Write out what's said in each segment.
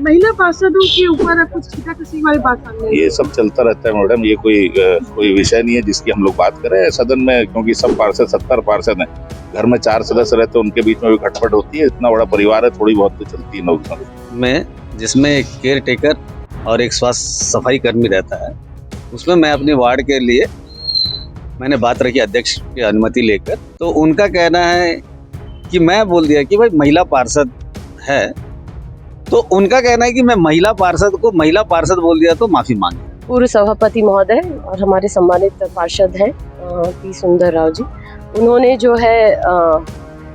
महिला पार्षदों के ऊपर कुछ छींटाकशी वाली बात सामने आई ये सब चलता रहता है मैडम। ये कोई विषय नहीं है जिसकी हम लोग बात करें सदन में, क्योंकि सब पार्षद 70 पार्षद हैं। घर में 4 सदस्य रहते हैं, उनके बीच में भी खटपट होती है। इतना बड़ा परिवार है, थोड़ी बहुत तो चलती है नौकरी में, जिसमें एक केयर टेकर और एक स्वास्थ्य सफाई कर्मी रहता है। उसमें मैं अपने वार्ड के लिए मैंने बात रखी अध्यक्ष की अनुमति लेकर, तो उनका कहना है कि मैं बोल दिया कि भाई महिला पार्षद है, तो उनका कहना है कि मैं महिला पार्षद को महिला पार्षद बोल दिया तो माफी मांगे। पूर्व सभापति महोदय और हमारे सम्मानित पार्षद हैं पी सुंदर राव जी, उन्होंने जो है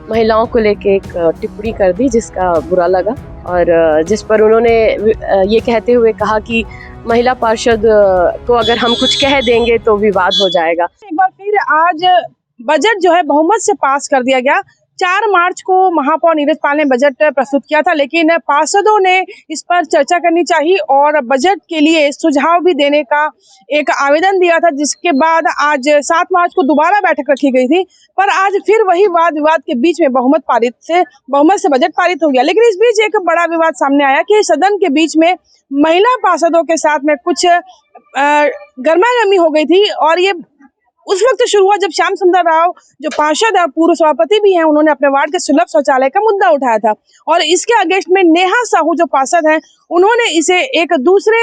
महिलाओं को लेके एक टिप्पणी कर दी जिसका बुरा लगा, और जिस पर उन्होंने ये कहते हुए कहा कि महिला पार्षद को अगर हम कुछ कह देंगे तो विवाद हो जाएगा। एक बार फिर आज बजट जो है बहुमत से पास कर दिया गया। 4 मार्च को महापौर नीरज पाल ने बजट प्रस्तुत किया था, लेकिन पार्षदों ने इस पर चर्चा करनी चाहिए और बजट के लिए सुझाव भी देने का एक आवेदन दिया था, जिसके बाद आज 7 मार्च को दोबारा बैठक रखी गई थी। पर आज फिर वही वाद विवाद के बीच में बहुमत से बजट पारित हो गया। लेकिन इस बीच एक बड़ा विवाद सामने आया कि सदन के बीच में महिला पार्षदों के साथ में कुछ गर्मागर्मी हो गई थी, और ये उस वक्त शुरू हुआ जब श्याम सुंदर राव जो पार्षद है, पूर्व सभापति भी हैं, उन्होंने अपने वार्ड के सुलभ शौचालय का मुद्दा उठाया था, और इसके अगेंस्ट में नेहा साहू जो पार्षद हैं, उन्होंने इसे एक दूसरे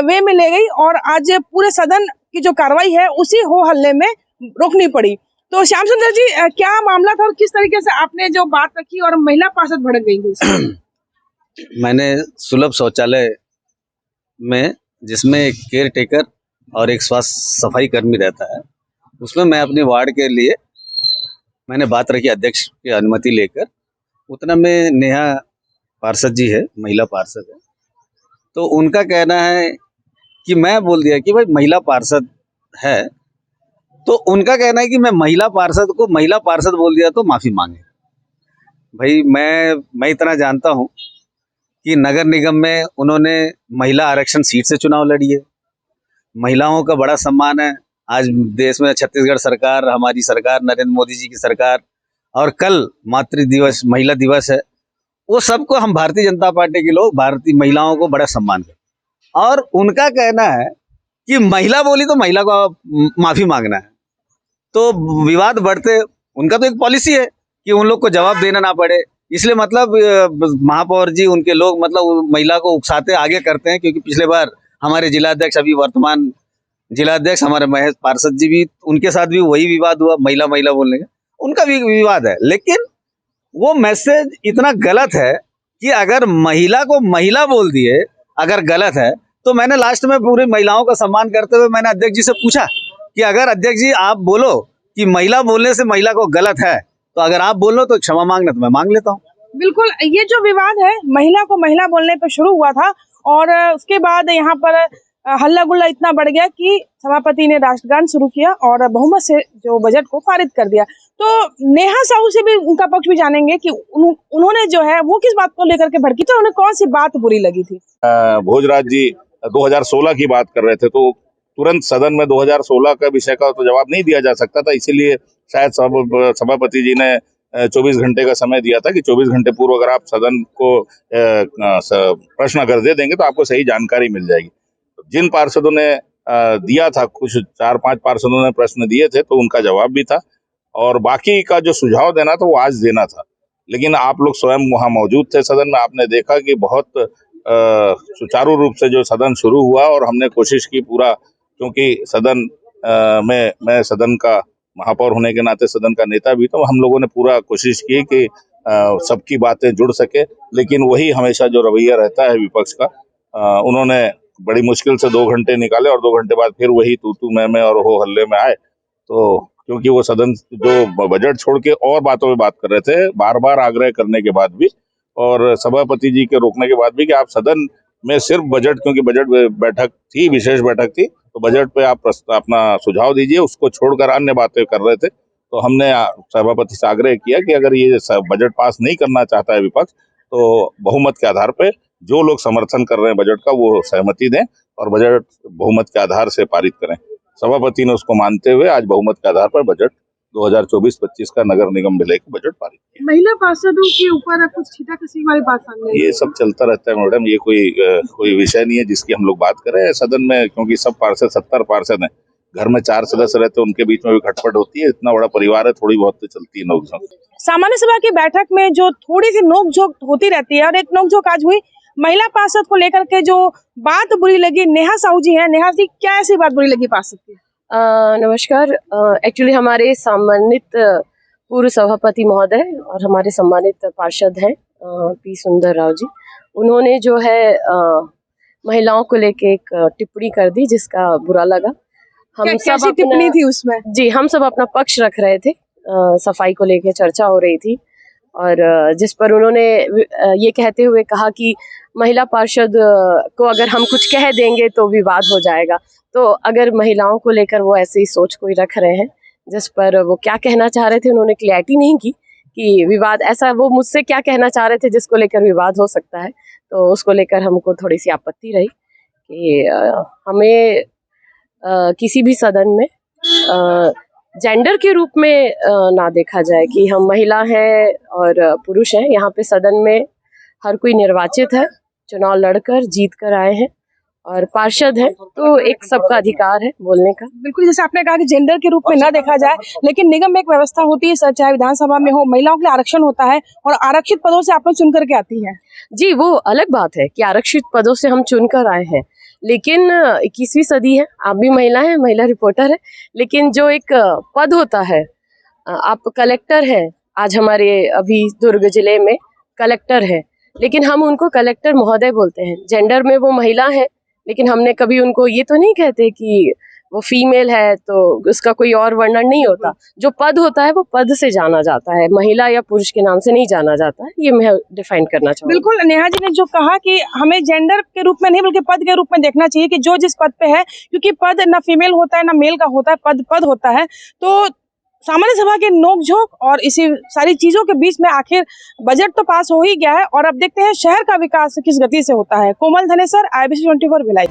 वे में ले गई, और आज पूरे सदन की जो कार्रवाई है उसी हो हल्ले में रोकनी पड़ी। तो श्याम सुंदर जी, क्या मामला था और किस तरीके से आपने जो बात रखी और महिला पार्षद भड़क गई थी? मैंने सुलभ शौचालय में, जिसमें एक केयर टेकर और एक स्वास्थ्य सफाई कर्मी रहता है, उसमें मैं अपने वार्ड के लिए मैंने बात रखी अध्यक्ष की अनुमति लेकर। उतना में नेहा पार्षद जी है, महिला पार्षद है, तो उनका कहना है कि मैं बोल दिया कि भाई महिला पार्षद है, तो उनका कहना है कि मैं महिला पार्षद को महिला पार्षद बोल दिया तो माफी मांगे। भाई मैं इतना जानता हूँ कि नगर निगम में उन्होंने महिला आरक्षण सीट से चुनाव लड़ी है। महिलाओं का बड़ा सम्मान है। आज देश में छत्तीसगढ़ सरकार, हमारी सरकार, नरेंद्र मोदी जी की सरकार, और कल मातृ दिवस, महिला दिवस है, वो सबको हम भारतीय जनता पार्टी के लोग भारतीय महिलाओं को बड़ा सम्मान करते। और उनका कहना है कि महिला बोली तो महिला को माफी मांगना है, तो विवाद बढ़ते। उनका तो एक पॉलिसी है कि उन लोग को जवाब देना ना पड़े, इसलिए मतलब महापौर जी, उनके लोग मतलब महिला को उकसाते आगे करते हैं। क्योंकि पिछले बार हमारे जिलाध्यक्ष, अभी वर्तमान जिलाध्यक्ष हमारे महेश पार्षद जी भी, उनके साथ भी वही विवाद हुआ, महिला महिला बोलने का उनका भी विवाद है। लेकिन वो मैसेज इतना गलत है कि अगर महिला को महिला बोल दिए अगर गलत है, तो मैंने लास्ट में पूरी महिलाओं का सम्मान करते हुए मैंने अध्यक्ष जी से पूछा कि अगर अध्यक्ष जी आप बोलो कि महिला बोलने से महिला को गलत है, तो अगर आप बोलो तो क्षमा मांगना तो मैं मांग लेता हूँ। बिल्कुल, ये जो विवाद है महिला को महिला बोलने पर शुरू हुआ था, और उसके बाद यहाँ पर हल्ला गुल्ला इतना बढ़ गया कि सभापति ने राष्ट्रगान शुरू किया और बहुमत से जो बजट को पारित कर दिया। तो नेहा साहू से भी उनका पक्ष भी जानेंगे कि उन्होंने जो है वो किस बात को लेकर के भड़की थी, उन्हें कौन सी बात बुरी लगी थी। भोजराज जी 2016 की बात कर रहे थे, तो तुरंत सदन में 2016 का विषय का तो जवाब नहीं दिया जा सकता था, इसीलिए शायद सभापति जी ने 24 घंटे का समय दिया था कि 24 घंटे पूर्व अगर आप सदन को प्रश्न अगर दे देंगे तो आपको सही जानकारी मिल जाएगी। जिन पार्षदों ने दिया था, कुछ 4-5 पार्षदों ने प्रश्न दिए थे, तो उनका जवाब भी था, और बाकी का जो सुझाव देना था वो आज देना था। लेकिन आप लोग स्वयं वहां मौजूद थे सदन में, आपने देखा कि बहुत सुचारू रूप से जो सदन शुरू हुआ, और हमने कोशिश की पूरा, क्योंकि सदन में मैं सदन का महापौर होने के नाते सदन का नेता भी, तो हम लोगों ने पूरा कोशिश की कि सबकी बातें जुड़ सके। लेकिन वही हमेशा जो रवैया रहता है विपक्ष का, उन्होंने बड़ी मुश्किल से 2 घंटे निकाले, और 2 घंटे बाद फिर वही तू मैं और हो हल्ले में आए। तो क्योंकि वो सदन जो बजट छोड़ के और बातों में बात कर रहे थे, बार बार आग्रह करने के बाद भी और सभापति जी के रोकने के बाद भी कि आप सदन में सिर्फ बजट, क्योंकि बजट बैठक थी, विशेष बैठक थी, तो बजट पे आप अपना सुझाव दीजिए, उसको छोड़कर अन्य बातें कर रहे थे। तो हमने सभापति से आग्रह किया कि अगर ये बजट पास नहीं करना चाहता है विपक्ष, तो बहुमत के आधार पे जो लोग समर्थन कर रहे हैं बजट का, वो सहमति दें और बजट बहुमत के आधार से पारित करें। सभापति ने उसको मानते हुए आज बहुमत के आधार पर बजट 2024-25 का नगर निगम विलय का बजट पारित किया। महिला पार्षदों के ऊपर कुछ छींटाकशी वाली बात सामने आई। ये सब चलता रहता है मैडम, ये कोई विषय नहीं है जिसकी हम लोग बात करें सदन में, क्योंकि सब पार्षद 70 पार्षद हैं, घर में 4 सदस्य रहते हैं, उनके बीच में भी खटपट होती है। इतना बड़ा परिवार है, थोड़ी बहुत तो चलती है नोकझोंक। सामान्य सभा की बैठक में जो थोड़ी सी नोकझोंक होती रहती है, और एक नोकझोंक आज हुई महिला पार्षद को लेकर के। जो बात बुरी लगी, नेहा साहू जी हैं, नेहा जी क्या ऐसी बात बुरी लगी पार्षद की? नमस्कार। एक्चुअली हमारे सम्मानित पूर्व सभापति महोदय और हमारे सम्मानित पार्षद हैं पी सुंदर राव जी, उन्होंने जो है महिलाओं को लेके एक टिप्पणी कर दी जिसका बुरा लगा। हम सब टिप्पणी थी उसमें? जी, हम सब अपना पक्ष रख रहे थे, सफाई को लेके चर्चा हो रही थी, और जिस पर उन्होंने ये कहते हुए कहा कि महिला पार्षद को अगर हम कुछ कह देंगे तो विवाद हो जाएगा। तो अगर महिलाओं को लेकर वो ऐसी सोच कोई रख रहे हैं, जिस पर वो क्या कहना चाह रहे थे उन्होंने क्लैरिटी नहीं की कि विवाद ऐसा, वो मुझसे क्या कहना चाह रहे थे जिसको लेकर विवाद हो सकता है। तो उसको लेकर हमको थोड़ी सी आपत्ति रही कि हमें किसी भी सदन में जेंडर के रूप में ना देखा जाए कि हम महिला हैं और पुरुष हैं। यहाँ पे सदन में हर कोई निर्वाचित है, चुनाव लड़कर जीत कर आए हैं और पार्षद है, तो एक सबका अधिकार है बोलने का। बिल्कुल, जैसे आपने कहा कि जेंडर के रूप में ना देखा जाए, लेकिन निगम में एक व्यवस्था होती है, चाहे विधानसभा में हो, महिलाओं के लिए आरक्षण होता है और आरक्षित पदों से आप लोग चुन करके आती हैं। जी, वो अलग बात है कि आरक्षित पदों से हम चुनकर आए हैं, लेकिन 21वीं सदी है, आप भी महिला हैं, महिला रिपोर्टर है, लेकिन जो एक पद होता है, आप कलेक्टर हैं, आज हमारे अभी दुर्ग जिले में कलेक्टर है, लेकिन हम उनको कलेक्टर महोदय बोलते हैं। जेंडर में वो महिला है, लेकिन हमने कभी उनको ये तो नहीं कहते कि वो फीमेल है, तो उसका कोई और वर्णन नहीं होता। जो पद होता है वो पद से जाना जाता है, महिला या पुरुष के नाम से नहीं जाना जाता है। ये मैं डिफाइन करना चाहूँगी। बिल्कुल, नेहा जी ने जो कहा कि हमें जेंडर के रूप में नहीं बल्कि पद के रूप में देखना चाहिए कि जो जिस पद पे है, क्योंकि पद ना फीमेल होता है ना मेल का होता है, पद होता है। तो सामान्य सभा के नोकझोंक और इसी सारी चीजों के बीच में आखिर बजट तो पास हो ही गया है, और अब देखते हैं शहर का विकास किस गति से होता है। कोमल धनेसर, IBC 24 भिलाई।